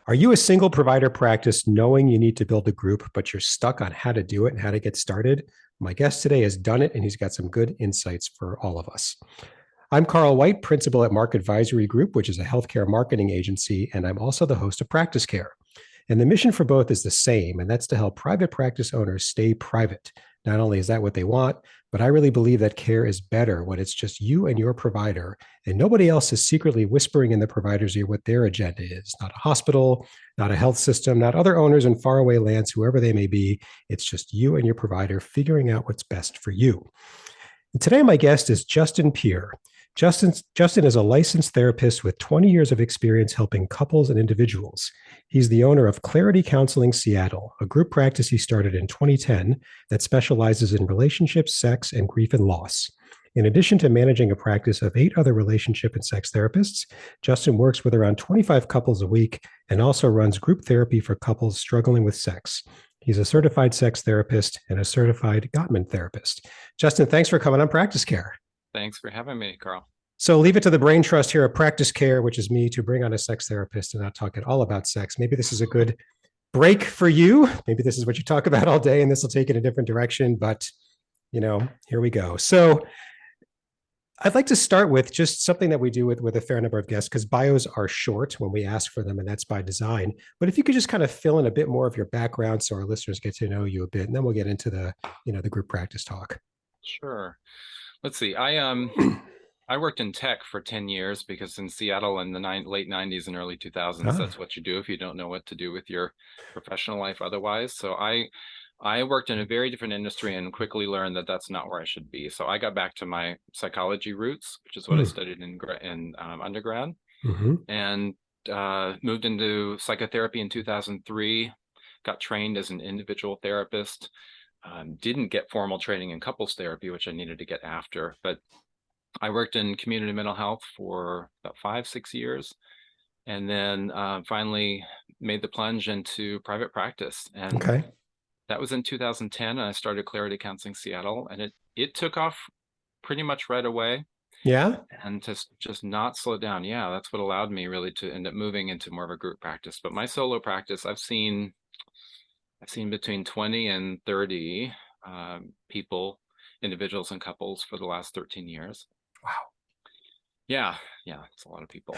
Are you a single provider practice knowing you need to build a group, but you're stuck on how to do it and how to get started? My guest today has done it, and he's got some good insights for all of us. I'm Carl White, principal at Mark Advisory Group, which is a healthcare marketing agency, and I'm also the host of PracticeCare. And the mission for both is the same, and that's to help private practice owners stay private. Not only is that what they want, but I really believe that care is better when it's just you and your provider, and nobody else is secretly whispering in the provider's ear what their agenda is. Not a hospital, not a health system, not other owners in faraway lands, whoever they may be. It's just you and your provider figuring out what's best for you. And today, my guest is Justin Pere. Justin is a licensed therapist with 20 years of experience helping couples and individuals. He's the owner of Clarity Counseling Seattle, a group practice he started in 2010 that specializes in relationships, sex, and grief and loss. In addition to managing a practice of 8 other relationship and sex therapists, Justin works with around 25 couples a week and also runs group therapy for couples struggling with sex. He's a certified sex therapist and a certified Gottman therapist. Justin, thanks for coming on Practice Care. Thanks for having me, Carl. So leave it to the brain trust here at Practice Care, which is me, to bring on a sex therapist and not talk at all about sex. Maybe this is a good break for you. Maybe this is what you talk about all day and this will take it a different direction, but here we go. So I'd like to start with just something that we do with a fair number of guests, because bios are short when we ask for them, and that's by design. But if you could just kind of fill in a bit more of your background so our listeners get to know you a bit, and then we'll get into the group practice talk. Sure. Let's see. I worked in tech for 10 years because in Seattle in the late 90s and early 2000s, that's what you do if you don't know what to do with your professional life otherwise. So I worked in a very different industry and quickly learned that that's not where I should be. So I got back to my psychology roots, which is what I studied in undergrad, and moved into psychotherapy in 2003, got trained as an individual therapist, didn't get formal training in couples therapy, which I needed to get after, but I worked in community mental health for about 5-6 years, and then finally made the plunge into private practice. And that was in 2010, and I started Clarity Counseling Seattle, and it took off pretty much right away. Yeah. And to just not slow down. Yeah, that's what allowed me really to end up moving into more of a group practice. But my solo practice, I've seen between 20 and 30 people, individuals and couples for the last 13 years. Wow. Yeah, it's a lot of people.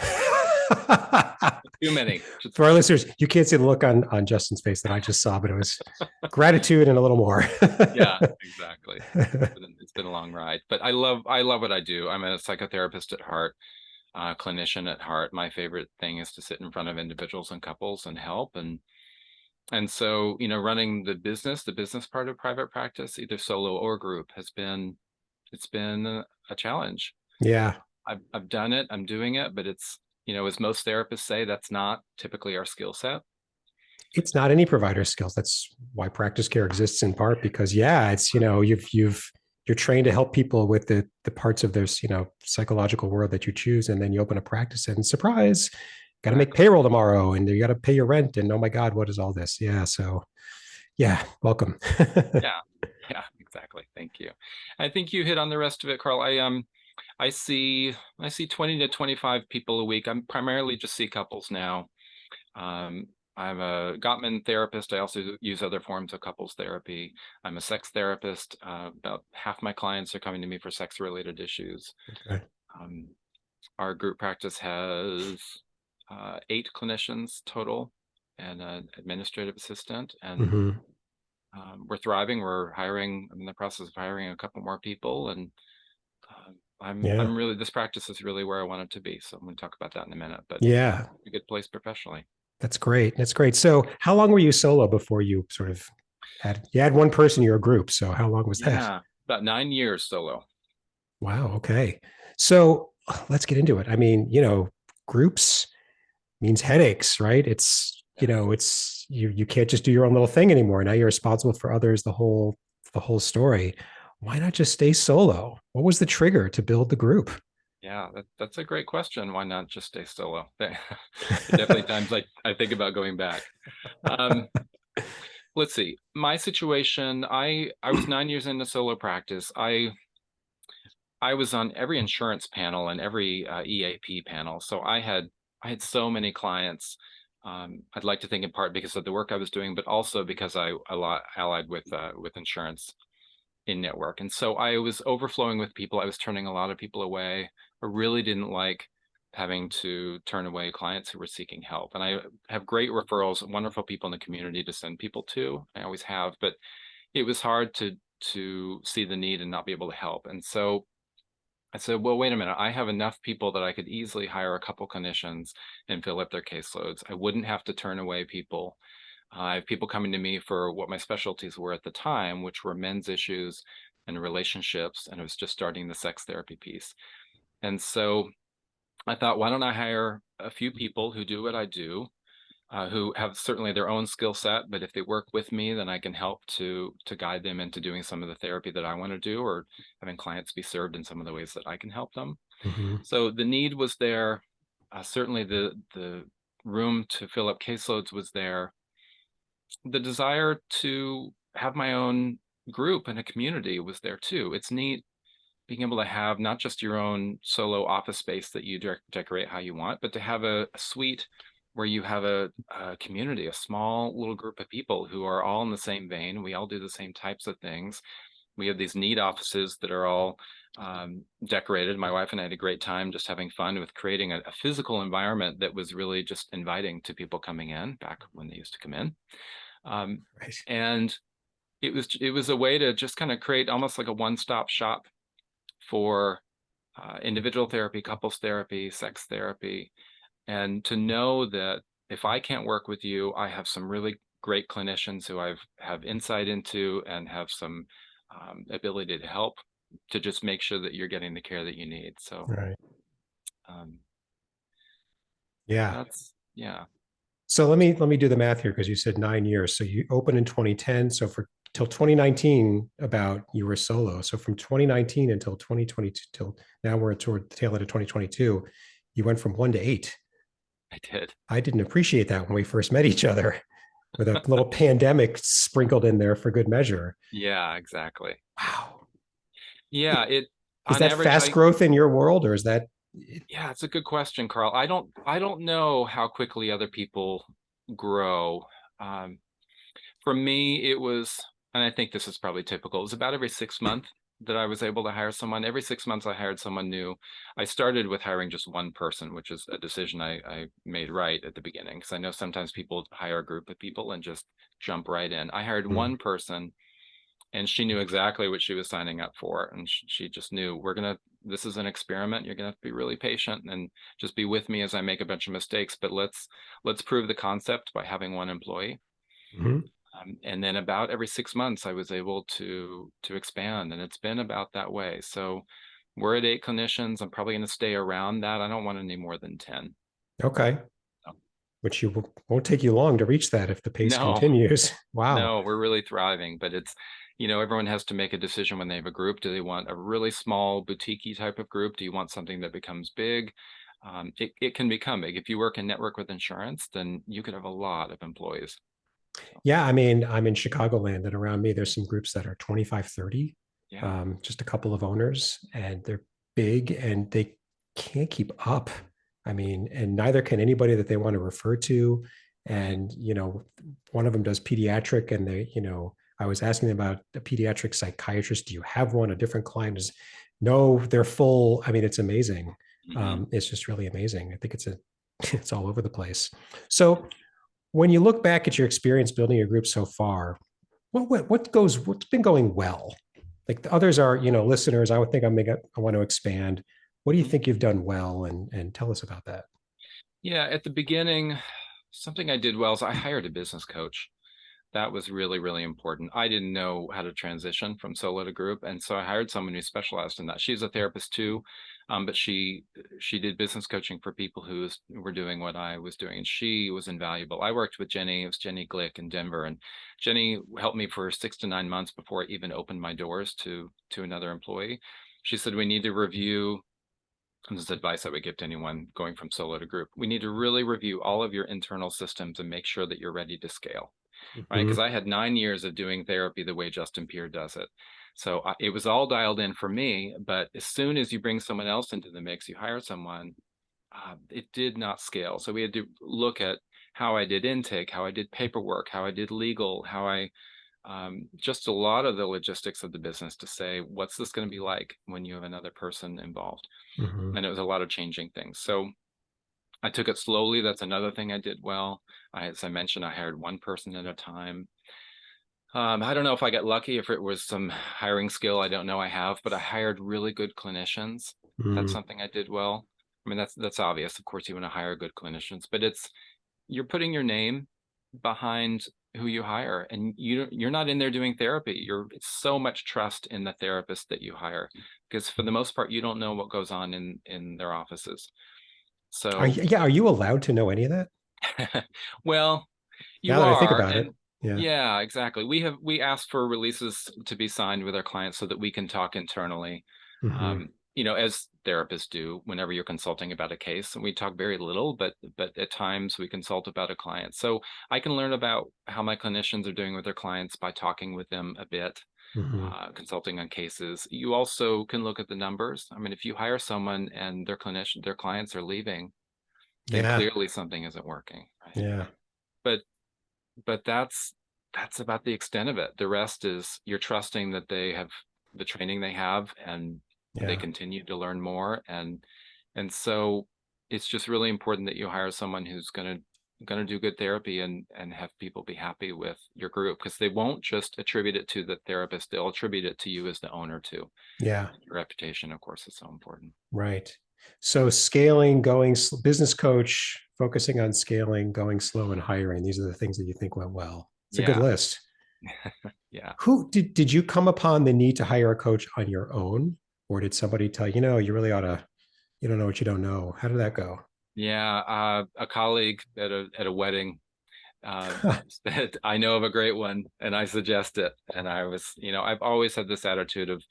Too many. For our listeners, you can't see the look on Justin's face that I just saw, but it was gratitude and a little more. Yeah, exactly. It's been a long ride, but I love what I do. I'm a psychotherapist at heart, clinician at heart. My favorite thing is to sit in front of individuals and couples and help. And so, running the business part of private practice, either solo or group, it's been a challenge. Yeah. I've done it, I'm doing it, but it's, as most therapists say, that's not typically our skill set. It's not any provider's skills. That's why Practice Care exists, in part because, it's, you're trained to help people with the parts of their, psychological world that you choose. And then you open a practice and surprise, got to make payroll tomorrow and you got to pay your rent. And oh my God, what is all this? Yeah. So welcome. Yeah, exactly. Thank you. I think you hit on the rest of it, Carl. I see 20 to 25 people a week. I'm primarily just see couples now. I'm a Gottman therapist. I also use other forms of couples therapy. I'm a sex therapist. About half my clients are coming to me for sex-related issues. Okay. Our group practice has 8 clinicians total and an administrative assistant, and we're thriving. I'm in the process of hiring a couple more people, and I'm really, this practice is really where I want it to be. So I'm going to talk about that in a minute, but a good place professionally. That's great. So how long were you solo before you sort of had one person in your group? So how long was that? Yeah, about 9 years solo. Wow. Okay. So let's get into it. I mean, groups means headaches, right? It's, it's, you can't just do your own little thing anymore. Now you're responsible for others, the whole story. Why not just stay solo? What was the trigger to build the group? Yeah, that's a great question. Why not just stay solo? Definitely times I think about going back. Let's see. My situation, I was 9 years into solo practice. I was on every insurance panel and every EAP panel. So I had so many clients. I'd like to think in part because of the work I was doing, but also because I allied with insurance in network. And so I was overflowing with people. I was turning a lot of people away. I really didn't like having to turn away clients who were seeking help. And I have great referrals, wonderful people in the community to send people to. I always have, but it was hard to see the need and not be able to help. And so I said, well, wait a minute. I have enough people that I could easily hire a couple clinicians and fill up their caseloads. I wouldn't have to turn away people. I have people coming to me for what my specialties were at the time, which were men's issues and relationships. And I was just starting the sex therapy piece. And so I thought, why don't I hire a few people who do what I do, who have certainly their own skill set, but if they work with me, then I can help to guide them into doing some of the therapy that I want to do, or having clients be served in some of the ways that I can help them. Hmm. So the need was there. Certainly the room to fill up caseloads was there. The desire to have my own group and a community was there too. It's neat being able to have not just your own solo office space that you decorate how you want, but to have a suite where you have a community, a small little group of people who are all in the same vein. We all do the same types of things. We have these neat offices that are all decorated. My wife and I had a great time just having fun with creating a physical environment that was really just inviting to people coming in back when they used to come in. Right. And it was a way to just kind of create almost like a one-stop shop for individual therapy, couples therapy, sex therapy, and to know that if I can't work with you, I have some really great clinicians who have insight into and have some ability to help to just make sure that you're getting the care that you need. So Right. um, Yeah. that's, yeah, So let me do the math here because you said 9 years. So you opened in 2010. So for till 2019, about you were solo. So from 2019 until 2022, till now we're toward the tail end of 2022, you went from 1 to 8. I did. I didn't appreciate that when we first met each other, with a little pandemic sprinkled in there for good measure. Yeah, exactly. Wow. Yeah, it Is on that average, fast growth in your world, or is that? yeah, it's a good question, Carl. I don't know how quickly other people grow. Um, For me, it was, and I think this is probably typical, it was about every 6 months that I was able to hire someone. Every 6 months, I hired someone new. I started with hiring just one person, which is a decision I made right at the beginning, because I know sometimes people hire a group of people and just jump right in. I hired Hmm. one person, and she knew exactly what she was signing up for. And she just knew, this is an experiment. You're going to have to be really patient and just be with me as I make a bunch of mistakes, but let's prove the concept by having one employee. Hmm. And then about every 6 months, I was able to expand, and it's been about that way. So we're at 8 clinicians. I'm probably going to stay around that. I don't want any more than 10. Okay. No, Which won't take you long to reach that if the pace no, continues. Wow. no, we're really thriving, but everyone has to make a decision when they have a group. Do they want a really small boutique type of group? Do you want something that becomes big? It can become big. If you work in network with insurance, then you could have a lot of employees. So, Yeah, I mean, I'm in Chicagoland, and around me, there's some groups that are 25, 30, yeah, just a couple of owners, and they're big and they can't keep up. I mean, and neither can anybody that they want to refer to. right. And, one of them does pediatric, and I was asking them about a pediatric psychiatrist. Do you have one? A different client is, no, they're full. I mean, it's amazing. Hmm. It's just really amazing. I think it's all over the place. So, when you look back at your experience building a group so far, what's been going well? Like the others are, listeners. I would think I want to expand. What do you Hmm. think you've done well, and tell us about that? Yeah, at the beginning, something I did well is I hired a business coach. That was really, really important. I didn't know how to transition from solo to group, and so I hired someone who specialized in that. She's a therapist too, but she did business coaching for people were doing what I was doing, and she was invaluable. I worked with Jenny. It was Jenny Glick in Denver, and Jenny helped me for 6 to 9 months before I even opened my doors to another employee. She said we need to review. And this is advice I would give to anyone going from solo to group. We need to really review all of your internal systems and make sure that you're ready to scale, right? Because Mhm. I had 9 years of doing therapy the way Justin Pere does it. So it was all dialed in for me. But as soon as you bring someone else into the mix, you hire someone, it did not scale. So we had to look at how I did intake, how I did paperwork, how I did legal, how I just a lot of the logistics of the business to say, what's this going to be like when you have another person involved? Mm-hmm. And it was a lot of changing things. So I took it slowly. That's another thing I did well. As I mentioned, I hired one person at a time. I don't know if I got lucky, if it was some hiring skill I don't know I have, but I hired really good clinicians. That's Mm-hmm. something I did well. I mean, that's obvious. Of course, you want to hire good clinicians, but you're putting your name behind who you hire, and you're not in there doing therapy. It's so much trust in the therapist that you hire, because for the most part, you don't know what goes on in their offices. So, Are you allowed to know any of that? well, Now you that I think are, about it. and Yeah. yeah, exactly. We ask for releases to be signed with our clients so that we can talk internally. Mm-hmm. As therapists do whenever you're consulting about a case, and we talk very little, but at times we consult about a client. So I can learn about how my clinicians are doing with their clients by talking with them a bit, Mm-hmm. consulting on cases. You also can look at the numbers. I mean, if you hire someone and their clients are leaving, then Yeah. clearly something isn't working, right? Yeah. But but that's about the extent of it. The rest is you're trusting that they have the training they have, and they Yeah. continue to learn more, and so it's just really important that you hire someone who's going to do good therapy, and have people be happy with your group, because they won't just attribute it to the therapist, they'll attribute it to you as the owner too. Yeah. Your reputation, of course, is so important. Right. So scaling, business coach, focusing on scaling, going slow, and hiring. These are the things that you think went well. It's a good Yeah. list. Yeah. Who did you come upon the need to hire a coach on your own, or did somebody tell you, you really ought to, you don't know what you don't know? How did that go? Yeah, a colleague at a wedding said, I know of a great one, and I suggest it. And I was, I've always had this attitude of,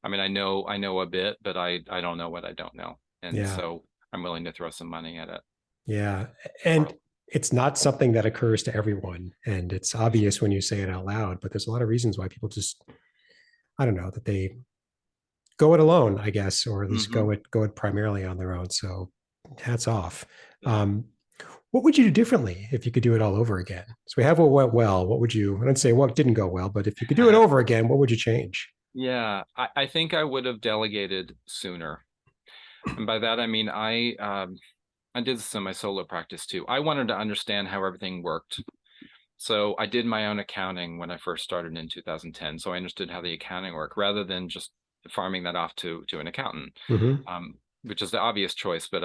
I mean, I know a bit, but I don't know what I don't know. And Yeah. so I'm willing to throw some money at it. Yeah. And it's not something that occurs to everyone. And it's obvious when you say it out loud, but there's a lot of reasons why people just, I don't know, that they go it alone, I guess, or at least Hmm. go it primarily on their own. So hats off. Yeah. Um, what would you do differently if you could do it all over again? So we have what went well. What would you, I don't say what didn't go well, but if you could do it over again, what would you change? Yeah, I think I would have delegated sooner. And by that, I mean, I did this in my solo practice too. I wanted to understand how everything worked. So I did my own accounting when I first started in 2010. So I understood how the accounting worked rather than just farming that off to an accountant, Mm-hmm. which is the obvious choice. But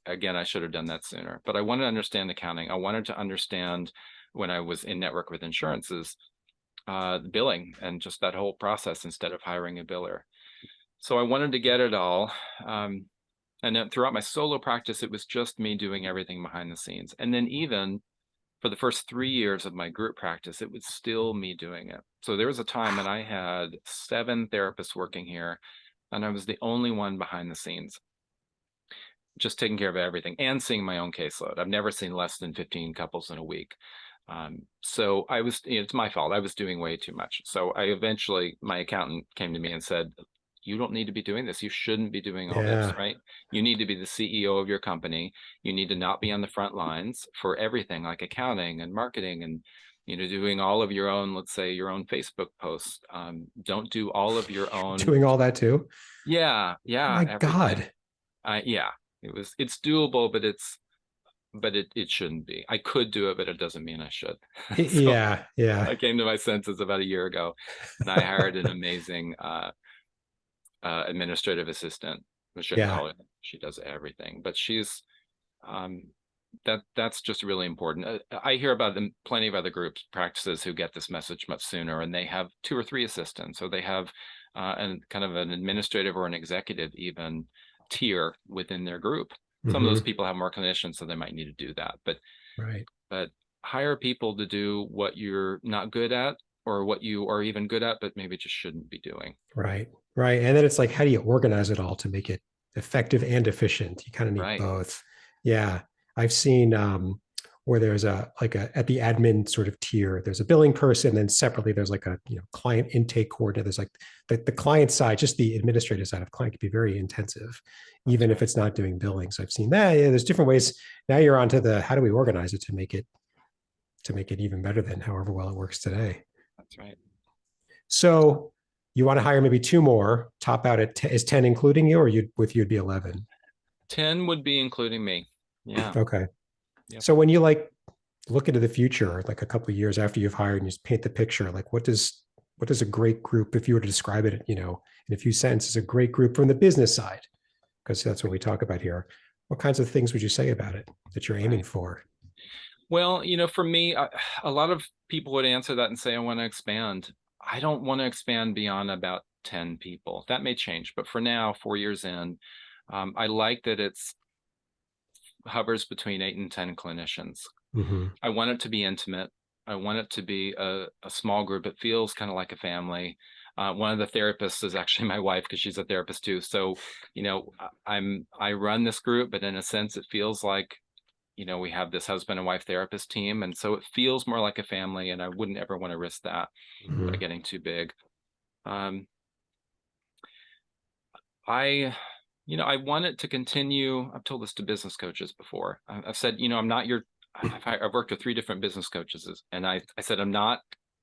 again, I should have done that sooner. But I wanted to understand accounting. I wanted to understand when I was in network with insurances, billing and just that whole process instead of hiring a biller. So I wanted to get it all. And then throughout my solo practice, it was just me doing everything behind the scenes. And then even for the first 3 years of my group practice, it was still me doing it. So there was a time when I had 7 therapists working here, and I was the only one behind the scenes, just taking care of everything and seeing my own caseload. I've never seen less than 15 couples in a week. So I was, it's my fault. I was doing way too much. So my accountant came to me and said, you don't need to be doing this. You shouldn't be doing all this, Yeah. right? You need to be the CEO of your company. You need to not be on the front lines for everything like accounting and marketing and, doing all of your own, let's say your own Facebook posts. Don't do all of your own. Doing all that too. Yeah. Yeah. My Everything. God. Yeah, it's doable, but it shouldn't be. I could do it, but it doesn't mean I should. So Yeah. Yeah. I came to my senses about a year ago, and I hired an amazing administrative assistant. We shouldn't Yeah. call her. She does everything, but she's um, that's just really important. I hear about plenty of other groups practices who get this message much sooner, and they have 2 or 3 assistants, or they have and kind of an administrative or an executive even tier within their group. Some of those Mm-hmm. people have more clinicians, so they might need to do that, Right. but hire people to do what you're not good at, or what you are even good at, but maybe just shouldn't be doing. Right. Right. And then it's like, how do you organize it all to make it effective and efficient? You kind of need Right. both. Yeah. I've seen where there's at the admin sort of tier, there's a billing person, and separately there's like a client intake coordinator. There's like the client side, just the administrative side of client can be very intensive, That's even if right. it's not doing billing. So I've seen that. Yeah, there's different ways. Now you're onto the how do we organize it to make it even better than however well it works today. That's right. So you want to hire maybe two more, top out at 10, is 10 including you, or you'd be 11? 10 would be including me. Yeah. Okay. Yep. So when you like look into the future, like a couple of years after you've hired and you just paint the picture, like what does a great group, if you were to describe it, in a few sentences, a great group from the business side, because that's what we talk about here. What kinds of things would you say about it that you're aiming Right. for? Well, for me, a lot of people would answer that and say, I want to expand. I don't want to expand beyond about 10 people. That may change, but for now, 4 years in, I like that it's hovers between 8 and 10 clinicians. Mm-hmm. I want it to be intimate. I want it to be a small group. It feels kind of like a family. One of the therapists is actually my wife because she's a therapist too. So, I run this group, but in a sense, it feels like, we have this husband and wife therapist team. And so it feels more like a family. And I wouldn't ever want to risk that by Mm-hmm. getting too big. Um, I, I want it to continue. I've told this to business coaches before. I've said, I'm not your, I've worked with 3 different business coaches, and I said, I'm not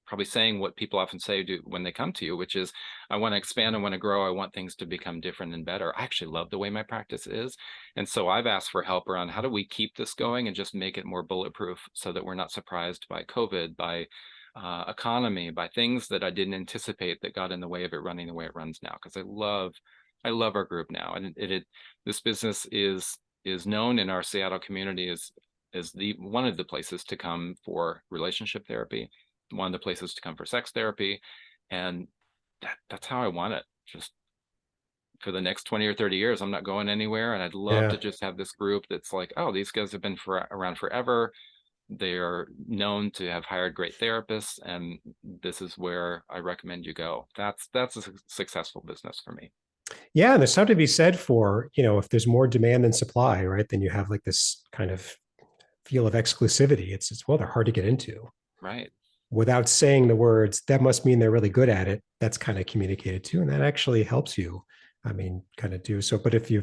probably saying what people often say do when they come to you, which is, I want to expand, I want to grow, I want things to become different and better. I actually love the way my practice is. And so I've asked for help around how do we keep this going and just make it more bulletproof so that we're not surprised by COVID, by economy, by things that I didn't anticipate that got in the way of it running the way it runs now. Because I love our group now, and this business is known in our Seattle community as the one of the places to come for relationship therapy, one of the places to come for sex therapy, and that's how I want it. Just for the next 20 or 30 years, I'm not going anywhere, and I'd love Yeah. to just have this group that's like, oh, these guys have been around forever. They're known to have hired great therapists, and this is where I recommend you go. That's a successful business for me. Yeah. And there's something to be said for, if there's more demand than supply, right? Then you have like this kind of feel of exclusivity. Well, they're hard to get into Right. without saying the words. That must mean they're really good at it. That's kind of communicated too. And that actually helps you. I mean, kind of do so. But if you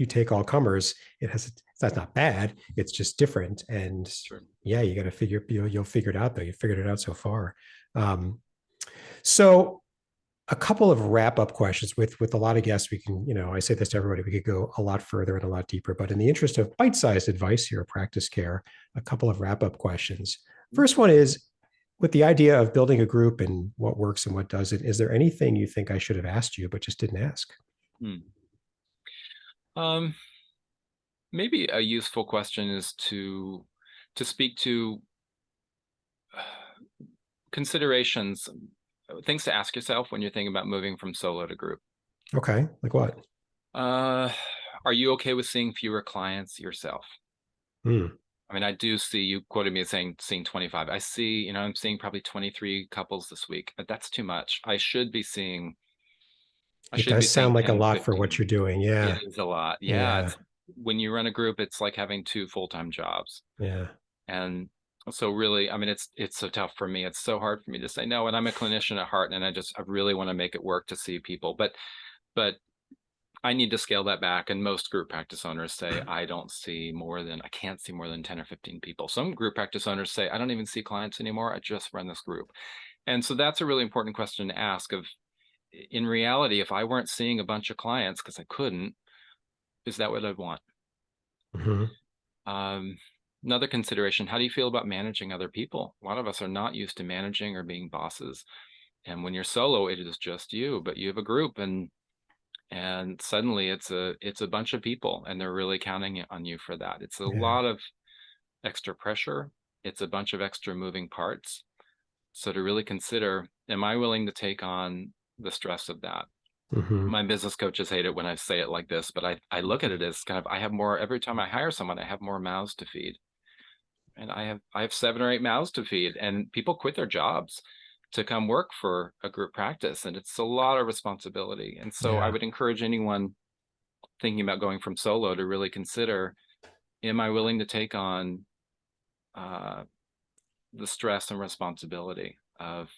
take all comers, that's not bad. It's just different. And Sure. yeah, you got to you'll figure it out though. You figured it out so far. Um, so a couple of wrap up questions with a lot of guests. We can, I say this to everybody, we could go a lot further and a lot deeper, but in the interest of bite sized advice here, practice care, a couple of wrap up questions. First one is with the idea of building a group and what works and what doesn't, is there anything you think I should have asked you, but just didn't ask? Hmm. Um, Maybe a useful question is to speak to considerations, things to ask yourself when you're thinking about moving from solo to group. Okay. Like what? Uh, are you okay with seeing fewer clients yourself? Hmm. I mean, I do see, you quoted me as saying seeing 25. I see, I'm seeing probably 23 couples this week, but that's too much. I It should be does seeing sound like a 10, lot for what 15. you're doing. It Yeah. is a lot. Yeah. Yeah. It's when you run a group, it's like having 2 full-time jobs. Yeah. And so really, I mean, it's so tough for me. It's so hard for me to say no. And I'm a clinician at heart, and I really want to make it work to see people. But I need to scale that back. And most group practice owners say, I can't see more than 10 or 15 people. Some group practice owners say, I don't even see clients anymore. I just run this group. And so that's a really important question to ask of, in reality, if I weren't seeing a bunch of clients because I couldn't, is that what I'd want? Mm-hmm. Um, Another consideration, how do you feel about managing other people? A lot of us are not used to managing or being bosses. And when you're solo, it is just you, but you have a group, and suddenly it's a bunch of people, and they're really counting on you for that. It's a Yeah. lot of extra pressure. It's a bunch of extra moving parts. So to really consider, am I willing to take on the stress of that? Mm-hmm. My business coaches hate it when I say it like this, but I look at it as kind of, I have more, every time I hire someone, I have more mouths to feed. And I have 7 or 8 mouths to feed, and people quit their jobs to come work for a group practice, and it's a lot of responsibility. And so I Yeah. would encourage anyone thinking about going from solo to really consider, am I willing to take on the stress and responsibility of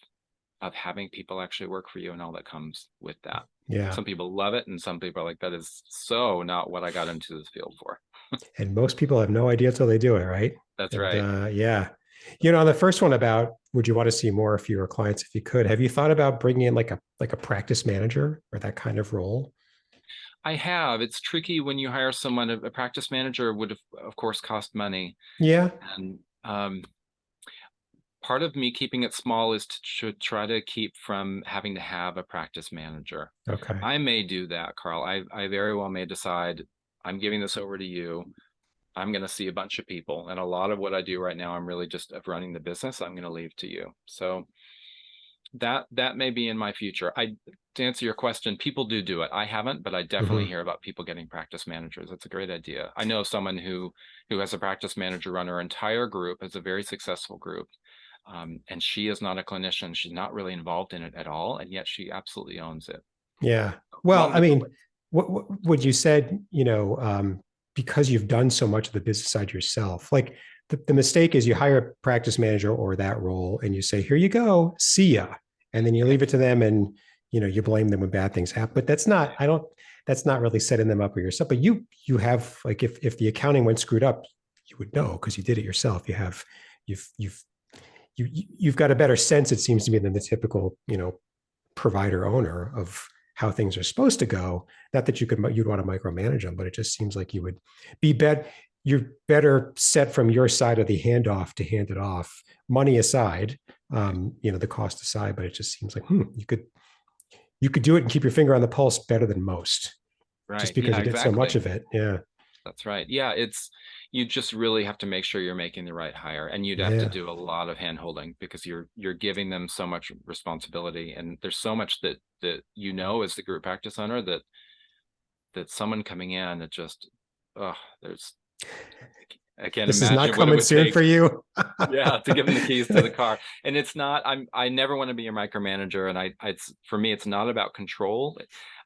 having people actually work for you and all that comes with that. Yeah. Some people love it, and some people are like, that is so not what I got into this field for. And most people have no idea until they do it, right? That's And right. yeah, on the first one about would you want to see more of fewer clients if you could, have you thought about bringing in like a practice manager or that kind of role? I have. It's tricky when you hire someone. A practice manager would, of course, cost money. Yeah. And part of me keeping it small is to try to keep from having to have a practice manager. Okay. I may do that, Carl. I very well may decide I'm giving this over to you. I'm going to see a bunch of people. And a lot of what I do right now, I'm really just of running the business. I'm going to leave to you. So that may be in my future. To answer your question, people do it. I haven't, but I definitely hear about people getting practice managers. That's a great idea. I know of someone who has a practice manager run her entire group. It's a very successful group. And she is not a clinician. She's not really involved in it at all. And yet she absolutely owns it. Yeah. One Well, of I the mean, what you said, because you've done so much of the business side yourself, like the mistake is you hire a practice manager or that role and you say, here you go, see ya. And then you leave it to them and, you blame them when bad things happen. But that's not really setting them up for yourself. But you have, like, if the accounting went screwed up, you would know because you did it yourself. You've got a better sense, it seems to me, than the typical, provider owner of how things are supposed to go. Not that you'd want to micromanage them, but it just seems like you would be better. You're better set from your side of the handoff to hand it off, money aside, the cost aside. But it just seems like you could do it and keep your finger on the pulse better than most, just right. because Yeah, you did so much exactly. of it. Yeah. That's right. Yeah, you just really have to make sure you're making the right hire, and you'd have to Yeah. do a lot of hand holding because you're giving them so much responsibility, and there's so much that as the group practice owner that someone coming in that just there's I can't This is not imagine what it coming would soon for take. you. Yeah, to give them the keys to the car. And it's not, I never want to be a micromanager. And it's for me, it's not about control.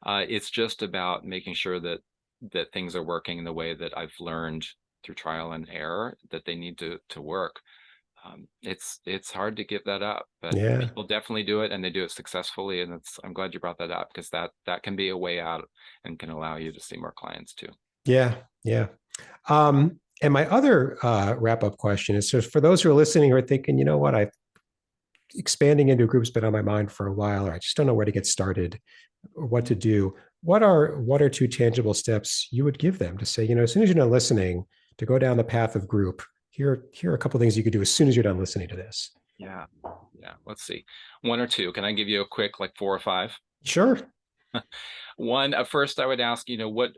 It's just about making sure that things are working in the way that I've learned through trial and error that they need to work. It's hard to give that up, but Yeah. people definitely do it, and they do it successfully. And I'm glad you brought that up, because that can be a way out and can allow you to see more clients too. Yeah. Yeah. And my other wrap up question is, so for those who are listening who are thinking, you know what, I expanding into a group's been on my mind for a while, or I just don't know where to get started or what to do. What are two tangible steps you would give them to say, as soon as you're done listening, to go down the path of group, here are a couple of things you could do as soon as you're done listening to this. Yeah. Yeah. Let's see. One or two. Can I give you a quick, like 4 or 5? Sure. One, first I would ask, what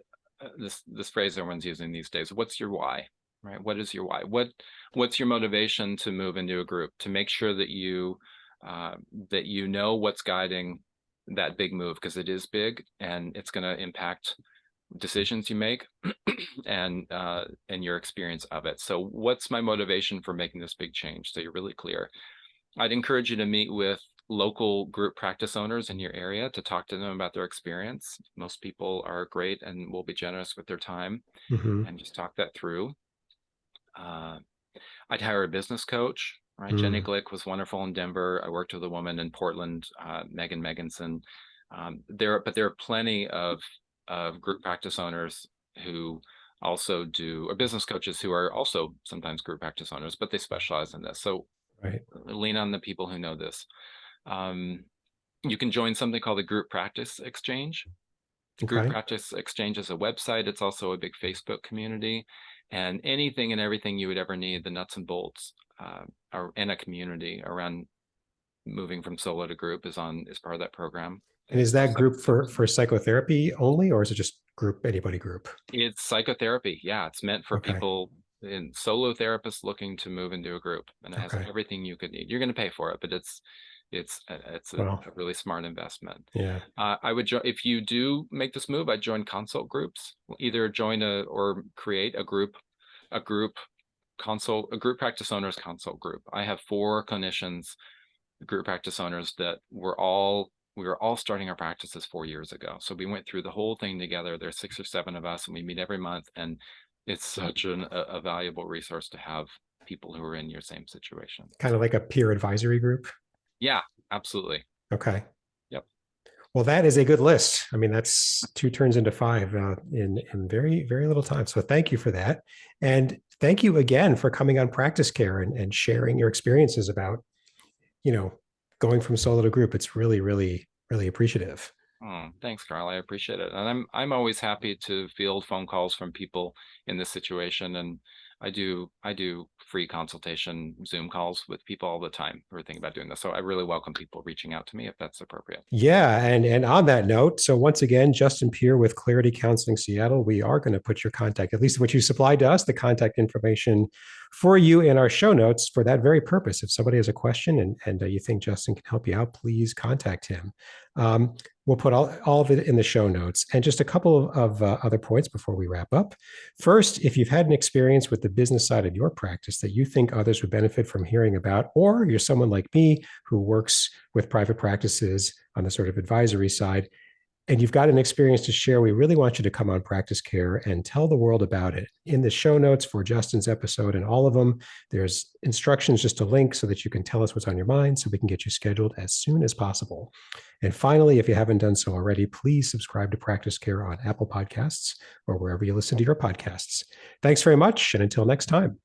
this phrase everyone's using these days, what's your why? Right? What is your why? What's your motivation to move into a group, to make sure that you know what's guiding that big move, because it is big and it's going to impact decisions you make and your experience of it. So what's my motivation for making this big change? So you're really clear. I'd encourage you to meet with local group practice owners in your area to talk to them about their experience. Most people are great and will be generous with their time, Mm-hmm. and just talk that through. I'd hire a business coach, right? Jenny Mm. Glick was wonderful in Denver. I worked with a woman in Portland, Megan Meganson. But there are plenty of group practice owners who also do, or business coaches who are also sometimes group practice owners, but they specialize in this. So Right. lean on the people who know this. You can join something called the Group Practice Exchange. The Group Okay. Practice Exchange is a website. It's also a big Facebook community, and anything and everything you would ever need, the nuts and bolts, are in a community around moving from solo to group is part of that program. And is that group for psychotherapy only, or is it just anybody group? It's psychotherapy. Yeah, it's meant for Okay. people in solo therapists looking to move into a group, and it has Okay. everything you could need. You're going to pay for it, but it's a Well, really smart investment. yeah. I would if you do make this move, I'd join consult groups. Either join or create a group consult, a group practice owners consult group. I have 4 clinicians, group practice owners, that we were all starting our practices 4 years ago. So we went through the whole thing together. There's 6 or 7 of us, and we meet every month, and it's such a valuable resource to have people who are in your same situation. Kind of like a peer advisory group. Yeah, absolutely. Okay. Yep. Well, that is a good list. I mean, that's 2 turns into 5 in very, very little time. So thank you for that. And thank you again for coming on PracticeCare and sharing your experiences about, you know, going from solo to group. It's really, really, really appreciative. Oh, thanks, Carl. I appreciate it. And I'm always happy to field phone calls from people in this situation. And I do free consultation Zoom calls with people all the time who are thinking about doing this. So I really welcome people reaching out to me if that's appropriate. Yeah, and on that note, so once again, Justin Pere with Clarity Counseling Seattle, we are going to put your contact, at least what you supplied to us, the contact information for you in our show notes for that very purpose. If somebody has a question and you think Justin can help you out, please contact him. We'll put all of it in the show notes. And just a couple of other points before we wrap up. First, if you've had an experience with the business side of your practice that you think others would benefit from hearing about, or you're someone like me who works with private practices on the sort of advisory side, and you've got an experience to share, we really want you to come on PracticeCare and tell the world about it. In the show notes for Justin's episode and all of them, there's instructions, just a link so that you can tell us what's on your mind so we can get you scheduled as soon as possible. And finally, if you haven't done so already, please subscribe to PracticeCare on Apple Podcasts or wherever you listen to your podcasts. Thanks very much. And until next time.